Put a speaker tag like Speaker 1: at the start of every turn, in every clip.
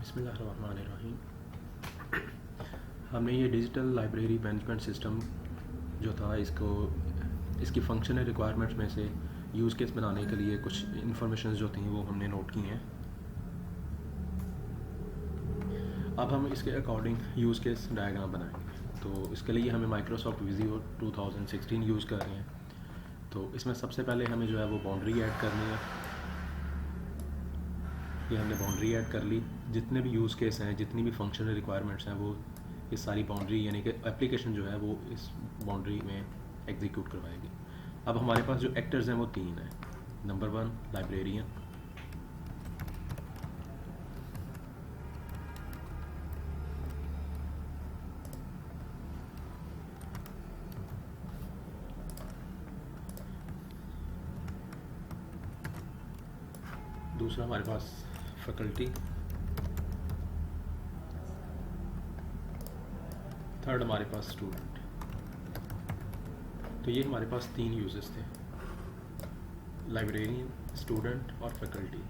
Speaker 1: बिस्मिल्लाहिर्रहमानिर्रहीम। हमने ये डिजिटल लाइब्रेरी मैनेजमेंट सिस्टम जो था इसकी फंक्शनल रिक्वायरमेंट्स में से यूज़ केस बनाने के लिए कुछ इंफॉर्मेशन जो थी वो हमने नोट की हैं। अब हम इसके अकॉर्डिंग यूज़ केस डायग्राम बनाएंगे। तो इसके लिए हमें माइक्रोसॉफ्ट विजियो 2016 यूज़ कर रहे हैं। तो इसमें सबसे पहले हमें जो है वो बाउंड्री ऐड करनी है। ये हमने बाउंड्री ऐड कर ली। जितने भी यूज़ केस हैं, जितनी भी फंक्शनल रिक्वायरमेंट्स हैं, वो इस सारी बाउंड्री यानी कि एप्लीकेशन जो है वो इस बाउंड्री में एग्जीक्यूट करवाएगी। अब हमारे पास जो एक्टर्स हैं वो तीन हैं। नंबर 1 लाइब्रेरियन, दूसरा हमारे पास फैकल्टी, थर्ड हमारे पास स्टूडेंट। तो ये हमारे पास तीन यूजेस थे, लाइब्रेरियन, स्टूडेंट और फैकल्टी।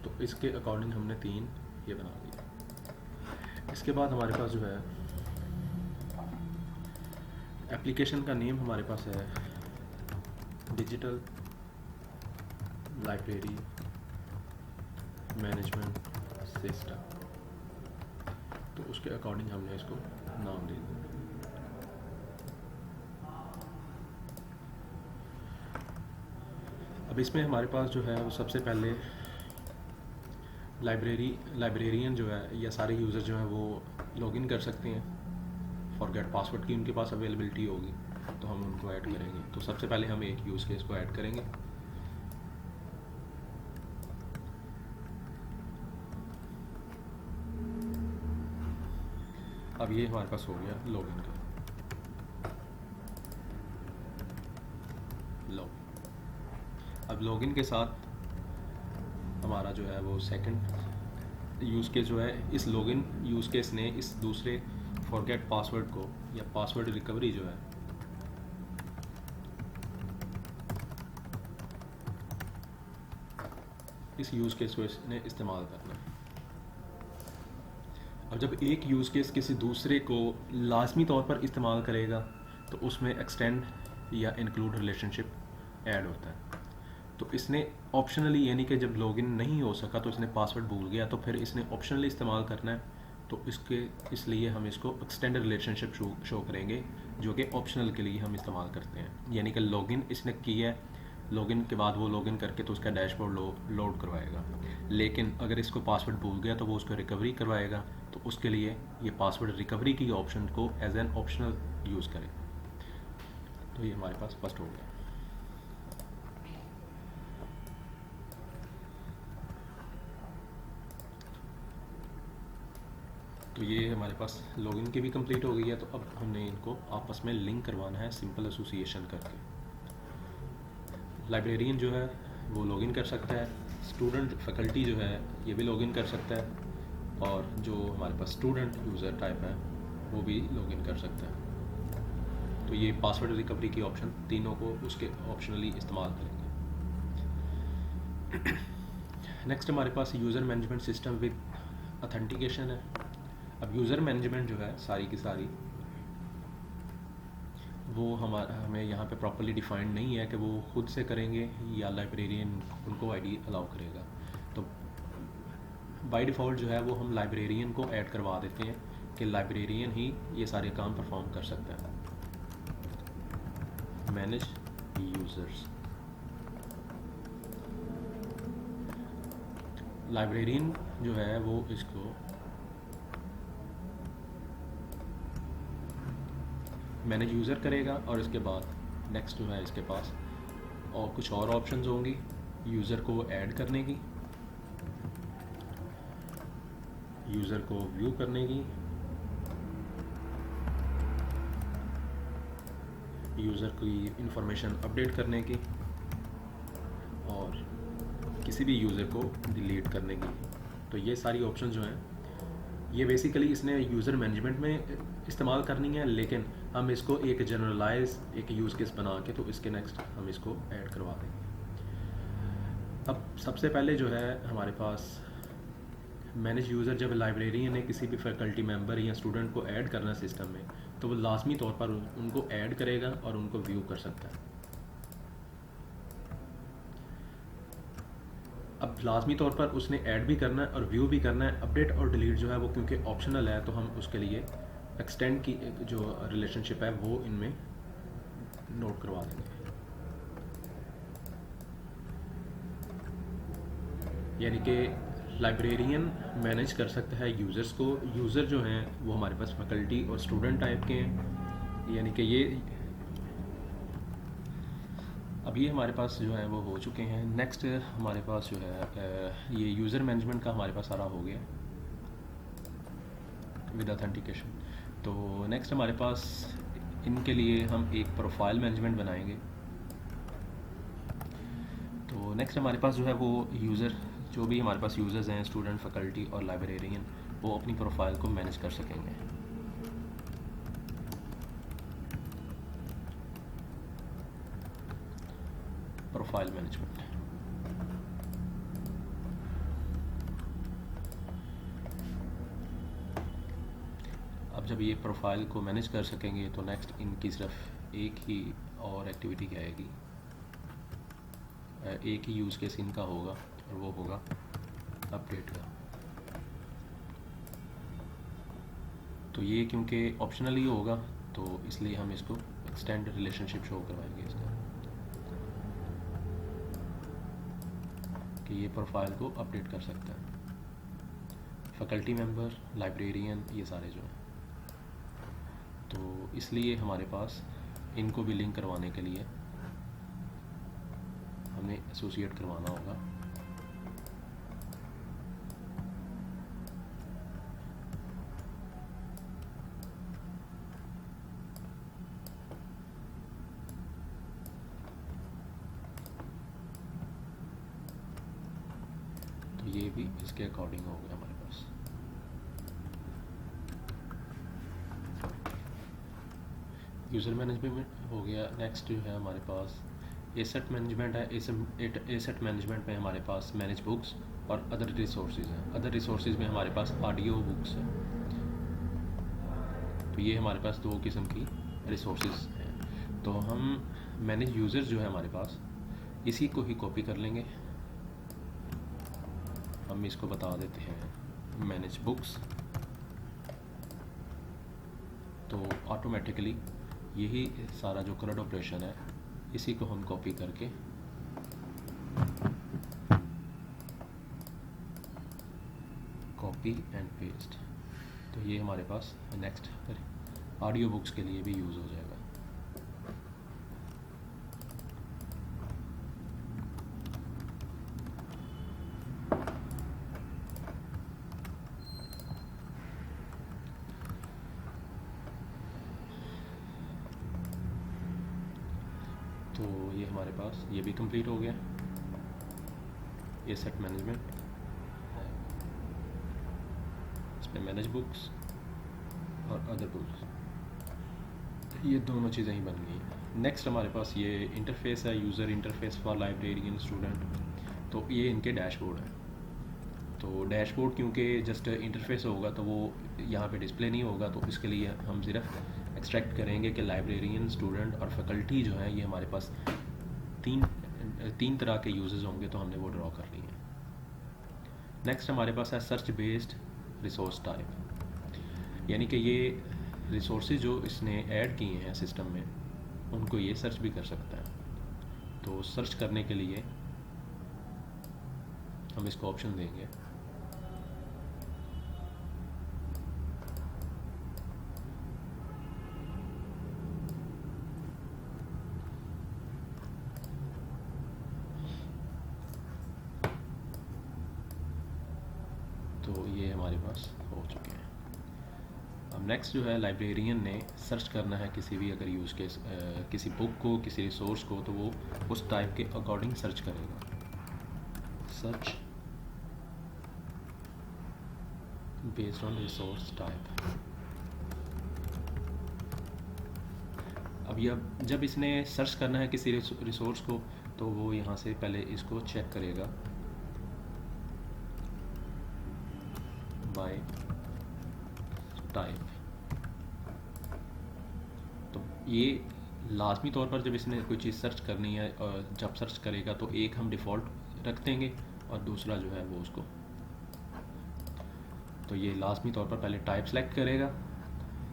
Speaker 1: तो इसके अकॉर्डिंग हमने तीन ये बना दिया। इसके बाद हमारे पास जो है एप्लीकेशन का नेम हमारे पास है डिजिटल लाइब्रेरी मैनेजमेंट सिस्टम। तो उसके अकॉर्डिंग हमने इसको नाम दे दिया। अब इसमें हमारे पास जो है वो सबसे पहले लाइब्रेरियन जो है या सारे यूज़र जो हैं वो लॉगिन कर सकते हैं। फॉरगेट पासवर्ड की उनके पास अवेलेबिलिटी होगी, तो हम उनको ऐड करेंगे। तो सबसे पहले हम एक यूज़ केस को ऐड करेंगे। अब ये हमारे पास हो गया लॉगिन का लॉग। अब लॉगिन के साथ हमारा जो है वो सेकंड यूज़ केस जो है, इस लॉगिन यूज़ केस ने इस दूसरे फॉरगेट पासवर्ड को या पासवर्ड रिकवरी जो है इस यूज़ केस को इसने इस्तेमाल करना है। अब जब एक यूज़ केस किसी दूसरे को लाजमी तौर पर इस्तेमाल करेगा तो उसमें एक्सटेंड या इंक्लूड रिलेशनशिप ऐड होता है। तो इसने ऑप्शनली यानी कि जब लॉगिन नहीं हो सका तो इसने पासवर्ड भूल गया, तो फिर इसने ऑप्शनली इस्तेमाल करना है। तो इसलिए हम इसको एक्सटेंड रिलेशनशिप शो करेंगे, जो कि ऑप्शनल के लिए हम इस्तेमाल करते हैं। यानी कि लॉगिन इसने किया है, लॉगिन के बाद वो लॉगिन करके तो उसका डैशबोर्ड लोड करवाएगा। लेकिन अगर इसको पासवर्ड भूल गया तो वो उसको रिकवरी करवाएगा। तो उसके लिए ये पासवर्ड रिकवरी की ऑप्शन को एज एन ऑप्शनल यूज़ करें। तो ये हमारे पास फर्स्ट हो गया। तो ये हमारे पास लॉगिन की भी कंप्लीट हो गई है। तो अब हमने इनको आपस में लिंक करवाना है सिंपल एसोसिएशन करके। लाइब्रेरियन जो है वो लॉगिन कर सकता है, स्टूडेंट फैकल्टी जो है ये भी लॉगिन कर सकता है, और जो हमारे पास स्टूडेंट यूज़र टाइप है वो भी लॉगिन कर सकता है। तो ये पासवर्ड रिकवरी की ऑप्शन तीनों को उसके ऑप्शनली इस्तेमाल करेंगे। नेक्स्ट हमारे पास user management system with authentication है। अब यूज़र मैनेजमेंट जो है सारी की सारी वो हमें यहाँ पे प्रॉपर्ली डिफाइंड नहीं है कि वो खुद से करेंगे या लाइब्रेरियन उनको आईडी अलाउ करेगा। तो बाय डिफ़ॉल्ट जो है वो हम लाइब्रेरियन को ऐड करवा देते हैं कि लाइब्रेरियन ही ये सारे काम परफॉर्म कर सकता है। मैनेज यूज़र्स, लाइब्रेरियन जो है वो इसको मैनेज यूज़र करेगा, और इसके बाद नेक्स्ट जो है इसके पास और कुछ और ऑप्शंस होंगी यूज़र को ऐड करने की, यूज़र को व्यू करने की, यूज़र की इंफॉर्मेशन अपडेट करने की, और किसी भी यूज़र को डिलीट करने की। तो ये सारी ऑप्शन जो हैं ये बेसिकली इसने यूज़र मैनेजमेंट में इस्तेमाल करनी है, लेकिन हम इसको एक जनरलाइज एक यूज़ केस बना के तो इसके नेक्स्ट हम इसको ऐड करवा देंगे। अब सबसे पहले जो है हमारे पास मैनेज यूज़र जब लाइब्रेरियन ने किसी भी फैकल्टी मेंबर या स्टूडेंट को ऐड करना सिस्टम में, तो वो लाजमी तौर पर उनको ऐड करेगा और उनको व्यू कर सकता है। अब लाजमी तौर पर उसने ऐड भी करना है और व्यू भी करना है। अपडेट और डिलीट जो है वो क्योंकि ऑप्शनल है, तो हम उसके लिए एक्सटेंड की जो रिलेशनशिप है वो इनमें नोट करवा देंगे। यानी कि लाइब्रेरियन मैनेज कर सकता है यूज़र्स को। यूज़र जो हैं वो हमारे पास फैकल्टी और स्टूडेंट टाइप के हैं, यानी कि ये अब ये हमारे पास जो है वो हो चुके हैं। नेक्स्ट हमारे पास जो है ये यूज़र मैनेजमेंट का हमारे पास सारा हो गया विद ऑथेंटिकेशन। तो नेक्स्ट हमारे पास इनके लिए हम एक प्रोफाइल मैनेजमेंट बनाएंगे। तो नेक्स्ट हमारे पास जो है वो यूज़र, जो भी हमारे पास यूज़र्स हैं, स्टूडेंट, फैकल्टी और लाइब्रेरियन, वो अपनी प्रोफाइल को मैनेज कर सकेंगे। Profile management. अब जब ये प्रोफाइल को मैनेज कर सकेंगे तो नेक्स्ट इनकी सिर्फ एक ही और एक्टिविटी क्या आएगी, एक ही यूज़ केस इनका होगा और वो होगा अपडेट का। तो ये क्योंकि ऑप्शनल ही होगा तो इसलिए हम इसको एक्सटेंड रिलेशनशिप शो करवाएंगे इसका, कि ये प्रोफाइल को अपडेट कर सकता है। फैकल्टी मेंबर, लाइब्रेरियन, ये सारे जो हैं, तो इसलिए हमारे पास इनको भी लिंक करवाने के लिए हमें एसोसिएट करवाना होगा। तो ये भी इसके अकॉर्डिंग हो गया हमारे पास। यूज़र मैनेजमेंट हो गया। नेक्स्ट जो है हमारे पास एसेट मैनेजमेंट है। एसेट मैनेजमेंट में हमारे पास मैनेज बुक्स और अदर रिसोर्सेज हैं। अदर रिसोर्सेज में हमारे पास ऑडियो बुक्स हैं। तो ये हमारे पास दो किस्म की रिसोर्सेज हैं। तो हम मैनेज यूज़र्स जो है हमारे पास, इसी को ही कॉपी कर लेंगे। हम इसको बता देते हैं मैनेज बुक्स, तो ऑटोमेटिकली यही सारा जो करंट ऑपरेशन है इसी को हम कॉपी करके कॉपी एंड पेस्ट, तो ये हमारे पास नेक्स्ट ऑडियो बुक्स के लिए भी यूज़ हो जाएगा। तो ये हमारे पास ये भी कंप्लीट हो गया, एसेट मैनेजमेंट, इसमें मैनेज बुक्स और अदर बुक्स, ये दोनों चीज़ें ही बन गई। नेक्स्ट हमारे पास ये इंटरफेस है, user interface for librarian student. तो ये इनके डैशबोर्ड है। तो डैशबोर्ड क्योंकि जस्ट इंटरफेस होगा तो वो यहाँ पे डिस्प्ले नहीं होगा, तो इसके लिए हम सिर्फ एक्सट्रैक्ट करेंगे कि लाइब्रेरियन, स्टूडेंट और फैकल्टी जो है ये हमारे पास तीन तरह के यूज़र्स होंगे, तो हमने वो ड्रॉ कर ली है। नेक्स्ट हमारे पास है सर्च बेस्ड रिसोर्स टाइप, यानी कि ये रिसोर्सेज जो इसने ऐड किए हैं सिस्टम में उनको ये सर्च भी कर सकता है। तो सर्च करने के लिए हम इसको ऑप्शन देंगे तो ये हमारे पास हो चुके हैं। अब नेक्स्ट जो है लाइब्रेरियन ने सर्च करना है किसी भी अगर यूज़ केस किसी बुक को, किसी रिसोर्स को, तो वो उस टाइप के अकॉर्डिंग सर्च करेगा। Search based on resource type. अब ये जब इसने सर्च करना है किसी रिसोर्स को, तो वो यहाँ से पहले इसको चेक करेगा बाय टाइप। तो ये लाजमी तौर पर जब इसने कोई चीज़ सर्च करनी है और जब सर्च करेगा तो एक हम डिफ़ॉल्ट रख देंगे और दूसरा जो है वो उसको, तो ये लाजमी तौर पर पहले टाइप सेलेक्ट करेगा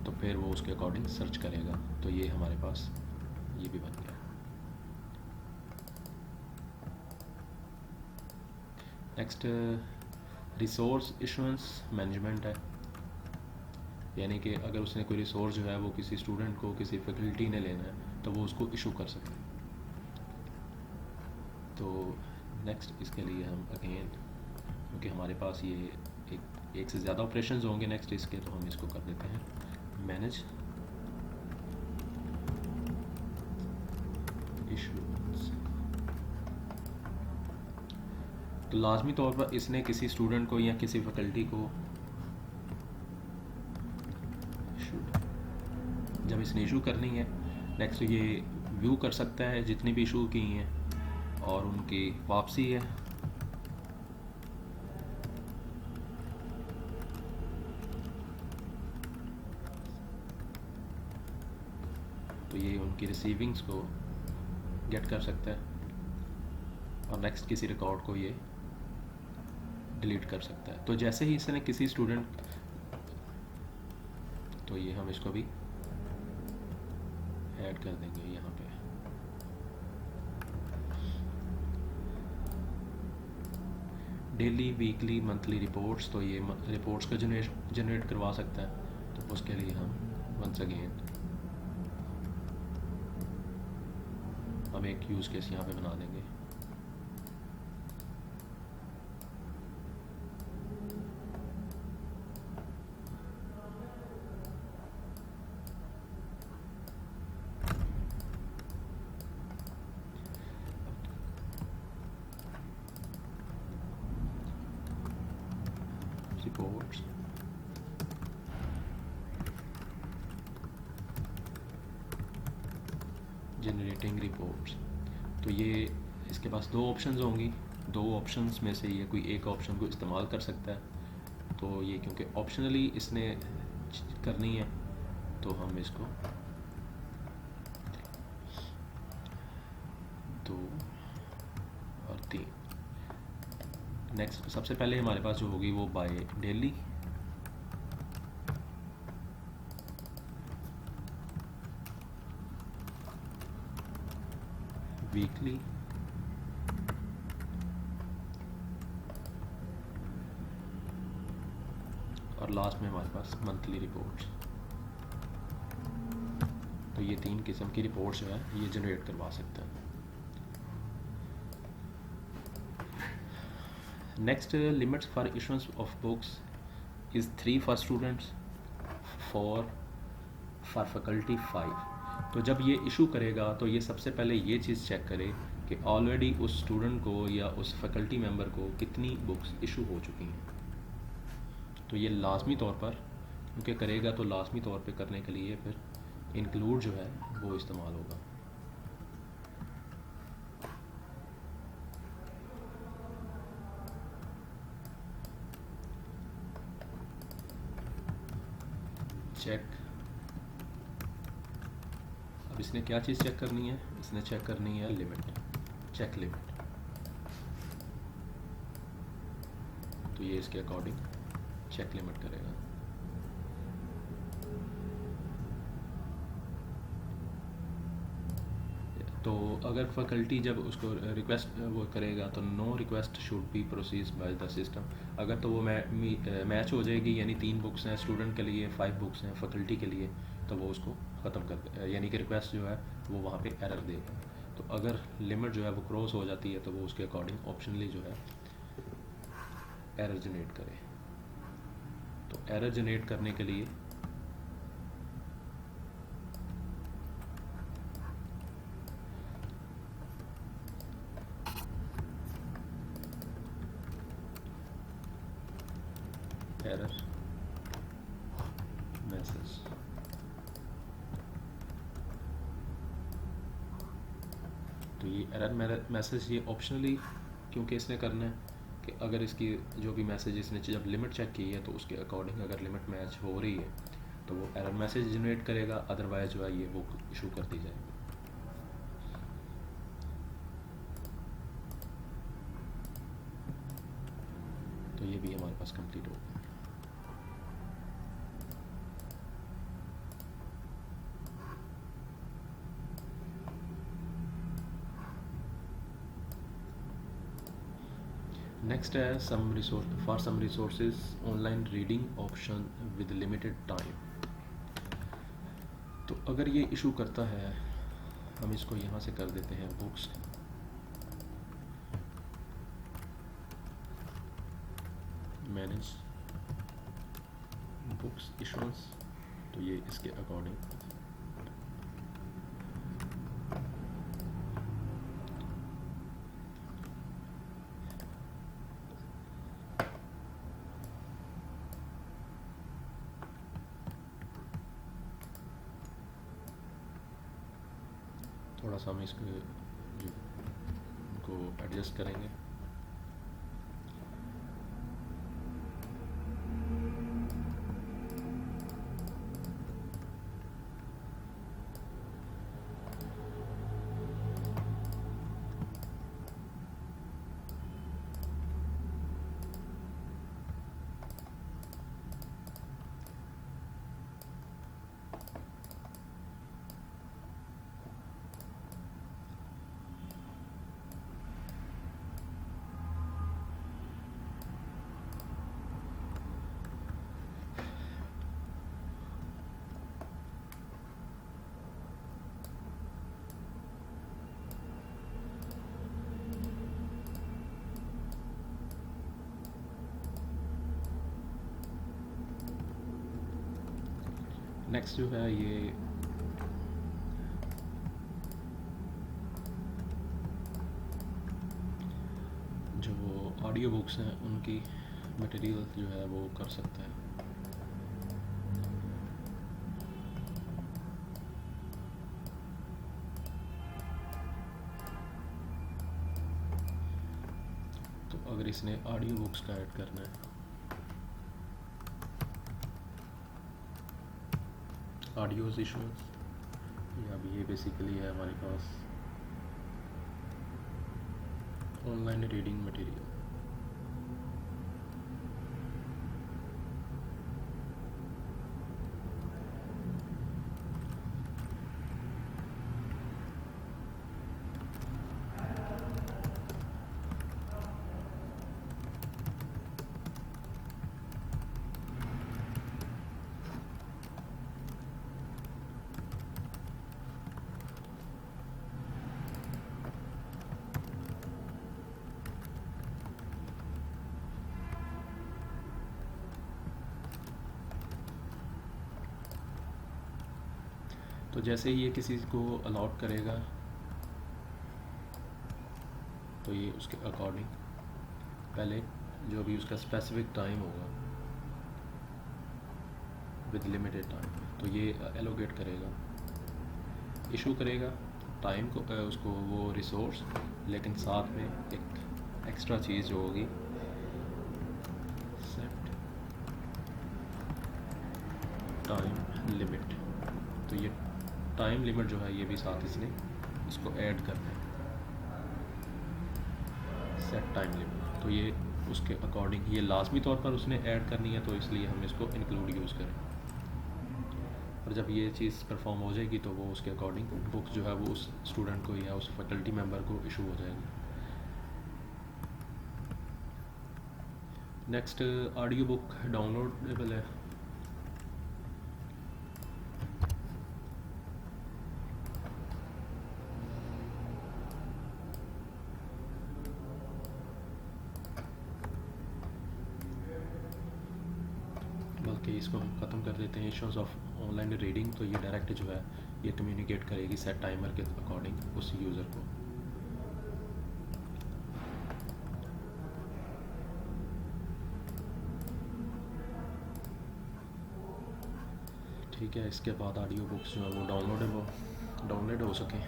Speaker 1: तो फिर वो उसके अकॉर्डिंग सर्च करेगा। तो ये हमारे पास ये भी बन गया। नेक्स्ट रिसोर्स इशुएंस मैनेजमेंट है, यानी कि अगर उसने कोई रिसोर्स जो है वो किसी स्टूडेंट को किसी फैकल्टी ने लेना है तो वो उसको इशू कर सकते हैं। तो नेक्स्ट इसके लिए हम अगेन, क्योंकि हमारे पास ये एक से ज़्यादा ऑपरेशंस होंगे नेक्स्ट इसके, तो हम इसको कर देते हैं मैनेज इशूज। तो लाजमी तौर पर इसने किसी स्टूडेंट को या किसी फैकल्टी को जब इसने इशू करनी है, नेक्स्ट ये व्यू कर सकता है जितनी भी इशू की हैं और उनकी वापसी है। तो ये उनकी रिसीविंग्स को गेट कर सकता है और नेक्स्ट किसी रिकॉर्ड को ये डिलीट कर सकता है। तो जैसे ही इसने किसी स्टूडेंट, तो ये हम इसको भी ऐड कर देंगे यहाँ पे। डेली वीकली मंथली रिपोर्ट्स, तो ये रिपोर्ट्स को जनरेट करवा सकता है। तो उसके लिए हम वंस अगेन हम एक यूज़ केस यहाँ पे बना देंगे। रिपोर्ट्स जनरेटिंग रिपोर्ट्स, तो ये इसके पास दो ऑप्शंस होंगी, दो ऑप्शंस में से ये कोई एक ऑप्शन को इस्तेमाल कर सकता है। तो ये क्योंकि ऑप्शनली इसने करनी है तो हम इसको 2 और 3। नेक्स्ट सबसे पहले हमारे पास जो होगी वो बाय डेली, वीकली और लास्ट में हमारे पास मंथली रिपोर्ट्स। तो ये 3 किस्म की रिपोर्ट्स जो है ये जनरेट करवा सकते हैं। Next limits for issuance of books is 3 for students, 4 for faculty, 5। तो जब ये इशू करेगा तो ये सबसे पहले ये चीज़ चेक करे कि ऑलरेडी उस स्टूडेंट को या उस फैकल्टी मेंबर को कितनी बुक्स इशू हो चुकी हैं। तो ये लाजमी तौर पर क्योंकि करेगा तो लाजमी तौर पे करने के लिए फिर इंक्लूड जो है वो इस्तेमाल होगा। चेक, अब इसने क्या चीज़ चेक करनी है, इसने चेक करनी है लिमिट, चेक लिमिट। तो ये इसके अकॉर्डिंग चेक लिमिट करेगा। तो अगर फैकल्टी जब उसको रिक्वेस्ट वो करेगा तो no request should be proceed by the system, अगर तो वो मैच हो जाएगी, यानी 3 बुक्स हैं स्टूडेंट के लिए, 5 बुक्स हैं फैकल्टी के लिए, तो वो उसको ख़त्म कर, यानी कि रिक्वेस्ट जो है वो वहाँ पे एरर देगा। तो अगर लिमिट जो है वो क्रॉस हो जाती है तो वो उसके अकॉर्डिंग ऑप्शनली जो है एरर जनरेट करे। तो एरर जनरेट करने के लिए एरर मैसेज, तो ये एरर मैसेज ये ऑप्शनली क्योंकि इसने करना है, कि अगर इसकी जो भी मैसेज इसने जब लिमिट चेक की है तो उसके अकॉर्डिंग अगर लिमिट मैच हो रही है तो वो एरर मैसेज जनरेट करेगा, अदरवाइज जो है ये बुक इशू कर दी जाएगी। तो ये भी हमारे पास कंप्लीट हो गया। नेक्स्ट है for some resources online reading option with limited time. तो अगर ये इशू करता है, हम इसको यहाँ से कर देते हैं बुक्स, मैनेज बुक्स इशूंस, तो ये इसके अकॉर्डिंग थोड़ा सा हम इसको एडजस्ट करेंगे। नेक्स्ट जो है ये जो ऑडियो बुक्स हैं उनकी मटेरियल जो है वो कर सकता है। तो अगर इसने ऑडियो बुक्स का ऐड करना है, ऑडियोज इशूज, या भी ये बेसिकली है हमारे पास ऑनलाइन रीडिंग मटेरियल। तो जैसे ही ये किसी को अलॉट करेगा तो ये उसके अकॉर्डिंग पहले जो भी उसका स्पेसिफिक टाइम होगा विद लिमिटेड टाइम, तो ये एलोकेट करेगा, इशू करेगा टाइम को उसको वो रिसोर्स, लेकिन साथ में एक एक्स्ट्रा चीज़ जो होगी सेट टाइम लिमिट। तो ये टाइम लिमिट जो है ये भी साथ इसने इसको ऐड करना है, सेट टाइम लिमिट। तो ये उसके अकॉर्डिंग ये लाजमी तौर पर उसने ऐड करनी है, तो इसलिए हम इसको इंक्लूड यूज़ करें। और जब ये चीज़ परफॉर्म हो जाएगी तो वो उसके अकॉर्डिंग बुक जो है वो उस स्टूडेंट को या उस फैकल्टी मेंबर को इशू हो जाएगी। नेक्स्ट ऑडियो बुक डाउनलोडेबल है। बल्कि इसको हम ख़त्म कर देते हैं इश्यूज ऑफ ऑनलाइन रीडिंग। तो ये डायरेक्ट जो है ये कम्युनिकेट करेगी सेट टाइमर के अकॉर्डिंग उस यूज़र को। ठीक है, इसके बाद ऑडियो बुक्स जो है वो डाउनलोड हो सकें।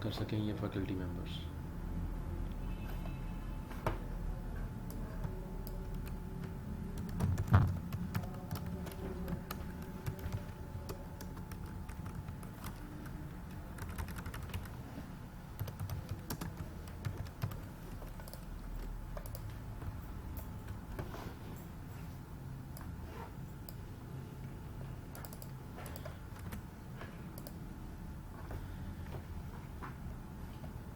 Speaker 1: कर सकें ये फैकल्टी मेंबर्स।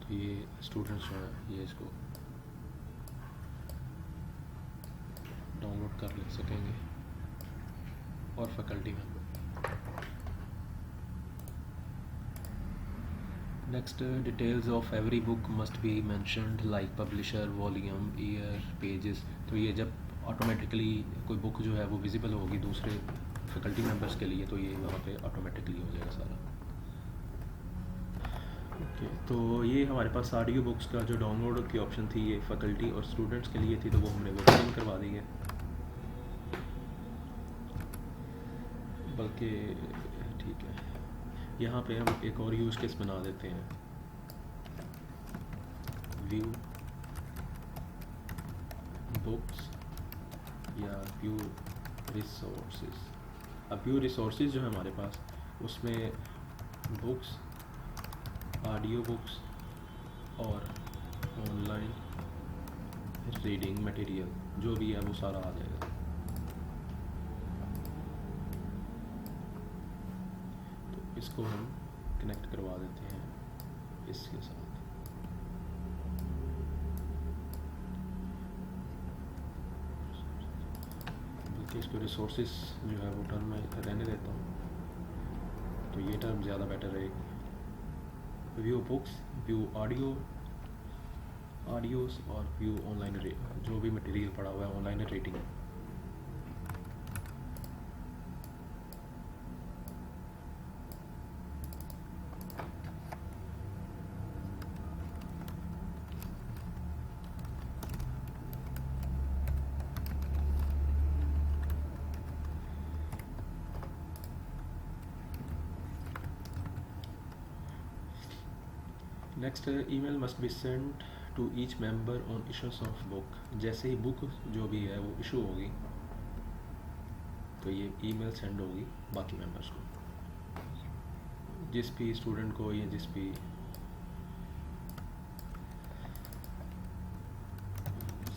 Speaker 1: तो ये स्टूडेंट्स जो है ये इसको डाउनलोड कर ले सकेंगे और faculty member. Next, details of every book must be mentioned like publisher, volume, year, pages. तो ये जब ऑटोमेटिकली कोई बुक जो है वो विजिबल होगी दूसरे फैकल्टी मेंबर्स के लिए, तो ये वहाँ पे ऑटोमेटिकली हो जाएगा सारा। ओके, तो ये हमारे पास ऑडियो बुक्स का जो डाउनलोड की ऑप्शन थी ये फैकल्टी और स्टूडेंट्स के लिए थी, तो वो हमने वो फिल करवा दी है। बल्कि ठीक है, यहाँ पे हम एक और यूज़ केस बना देते हैं, व्यू बुक्स या व्यू रिसोर्सेज। अब व्यू रिसोर्सेज जो है हमारे पास, उसमें बुक्स, ऑडियो बुक्स और ऑनलाइन रीडिंग मटेरियल जो भी है वो सारा आ जाएगा। तो इसको हम कनेक्ट करवा देते हैं इसके साथ। बल्कि इसको रिसोर्सेज जो है वो टर्म में रहने देता हूँ, तो ये टर्म ज़्यादा बेटर रहेगी। व्यू बुक्स, व्यू ऑडियोस और व्यू ऑनलाइन जो भी मटेरियल पड़ा हुआ है online rating. Next, email must be sent to each member on issues of book. जैसे ही बुक जो भी है वो इशू होगी तो ये ईमेल सेंड होगी बाकी मेंबर्स को, जिस भी स्टूडेंट को या जिस भी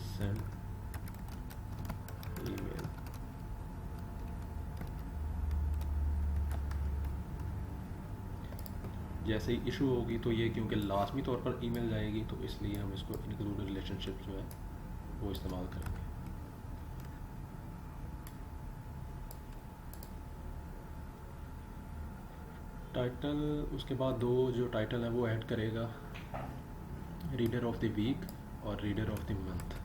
Speaker 1: सेंड ईमेल। जैसे ही इशू होगी तो ये क्योंकि लाजमी तौर पर ईमेल जाएगी, तो इसलिए हम इसको इंक्लूड रिलेशनशिप जो है वो इस्तेमाल करेंगे। टाइटल, उसके बाद दो जो टाइटल है वो ऐड करेगा, रीडर ऑफ द वीक और reader of the month.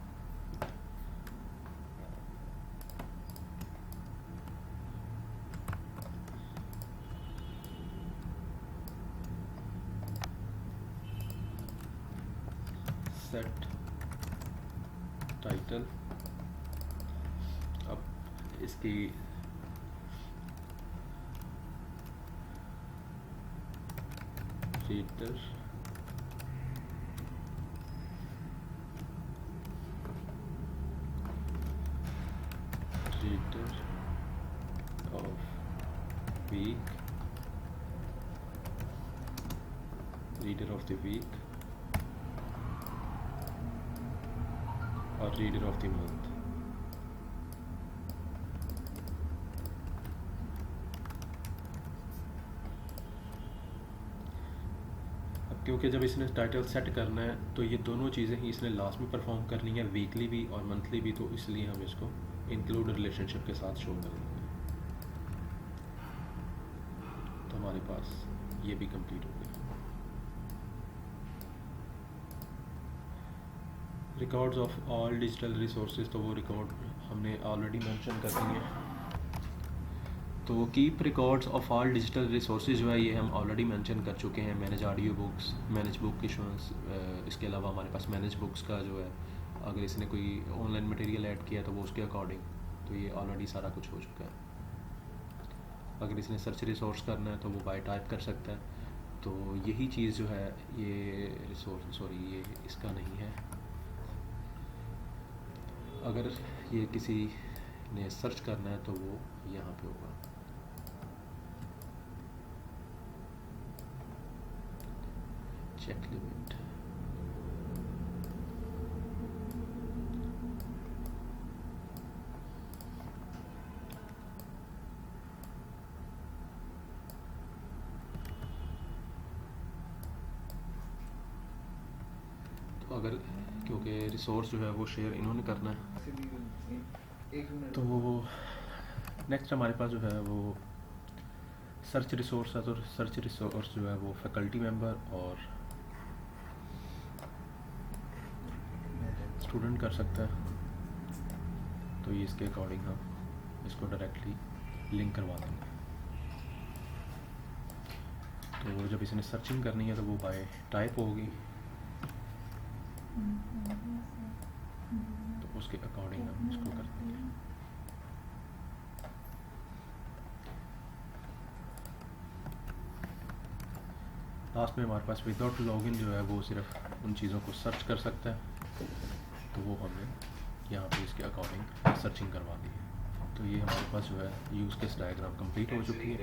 Speaker 1: Set title, अब इसकी reader of week, reader of the week और रीडर ऑफ द मंथ। अब क्योंकि जब इसने टाइटल सेट करना है तो ये दोनों चीज़ें ही इसने लास्ट में परफॉर्म करनी है, वीकली भी और मंथली भी, तो इसलिए हम इसको इंक्लूड रिलेशनशिप के साथ शो करेंगे। तो हमारे पास ये भी कंप्लीट हो गया। Records of all digital resources, तो वो रिकॉर्ड हमने ऑलरेडी मेंशन कर दिए। तो keep records of all digital resources जो है ये हम ऑलरेडी मेंशन कर चुके हैं। Manage audio books, manage book issuance. इसके अलावा हमारे पास मैनेज बुक्स का जो है, अगर इसने कोई ऑनलाइन मटेरियल ऐड किया तो वो उसके अकॉर्डिंग, तो ये ऑलरेडी सारा कुछ हो चुका है। अगर इसने सर्च रिसोर्स करना है तो वो बाय टाइप कर सकता है। तो यही चीज़ जो है ये रिसोर्स, सॉरी ये इसका नहीं है। अगर ये किसी ने सर्च करना है तो वो यहाँ पे होगा। चेक लिमिट, तो अगर क्योंकि रिसोर्स जो है वो शेयर इन्होंने करना है, तो नेक्स्ट हमारे पास जो है वो सर्च रिसोर्स है। तो सर्च रिसोर्स जो है वो फैकल्टी मेंबर और स्टूडेंट कर सकता है। तो ये इसके अकॉर्डिंग हम इसको डायरेक्टली लिंक करवा देंगे। तो जब इसने सर्चिंग करनी है तो वो बाय टाइप होगी, तो उसके अकॉर्डिंग हम इसको कर देंगे। लास्ट में हमारे पास विदाउट लॉगिन जो है वो सिर्फ उन चीज़ों को सर्च कर सकता है, तो वो हमने यहाँ पे इसके अकॉर्डिंग सर्चिंग करवा दी है। तो ये हमारे पास जो है यूज़ केस डायग्राम कंप्लीट हो चुकी है।